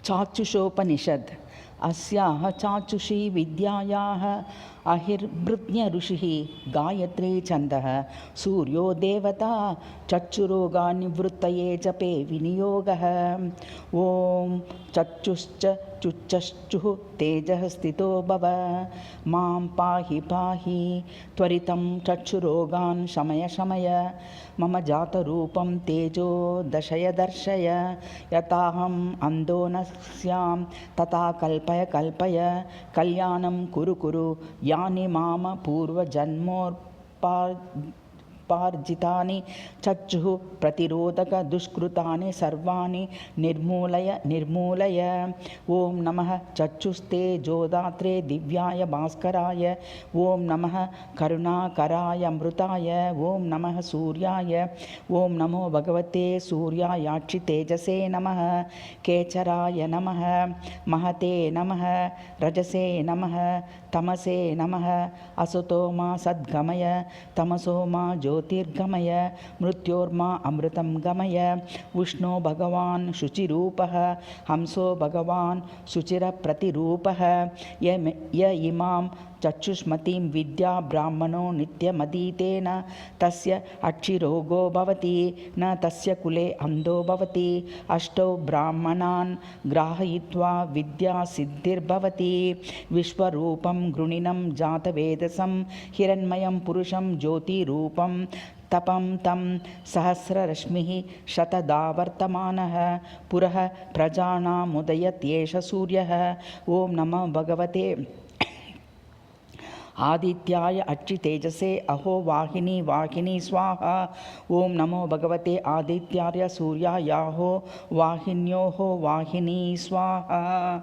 चाक्षुषोपनिषद्। अस्याः चाक्षुषी विद्यायाः अहिर्भृज्ञऋषिः गायत्री छन्दः। सूर्यो देवता चक्षुरोगानिवृत्तये जपे विनियोगः। ॐ चक्षुश्च चुच्चश्चुः तेजः स्थितो भव। मां पाहि पाहि त्वरितं चक्षुरोगान् शमय शमय। मम जातरूपं तेजो दशय दर्शय। यथाहम् अन्धो न स्यां तथा कल्पय कल्पय। कल्याणं कुरु कुरु यानि माम पूर्वजन्मोर्पार्जितानि चक्षुः प्रतिरोधक दुष्कृतानि सर्वाणि निर्मूलय निर्मूलय। ॐ नमः चक्षुस्ते जोदात्रे दिव्याय भास्कराय। ॐ नमः करुणाकराय अमृताय। ॐ नमः सूर्याय। ॐ नमो भगवते सूर्यायाक्षि तेजसे नमः। केचराय नमः। महते नमः। रजसे नमः। तमसे नमः। असतो मा सद्गमय तमसो मा ज्योतिर्गमय। मृत्योर्मा अमृतं गमय। विष्णो भगवान् शुचिरूपः हंसो भगवान् शुचिरप्रतिरूपः। य इमां चक्षुष्मतीं विद्या ब्राह्मणो नित्यमधीतेन तस्य अक्षिरोगो भवति न तस्य कुले अन्धो भवति। अष्टौ ब्राह्मणान् ग्राहयित्वा विद्या सिद्धिर्भवति। विश्वरूपं गृणिनं जातवेदसं हिरण्मयं पुरुषं ज्योतिरूपं तपं तं सहस्ररश्मिः शतदावर्तमानः पुरः प्रजानामुदयत्येष सूर्यः। ॐ नमो भगवते आदित्याय अक्षि तेजसे अहो वाहिनी वाहिनी स्वाहा। ॐ नमो भगवते आदित्याय सूर्यायाहो वाहिन्योः वाहिनी स्वाहा।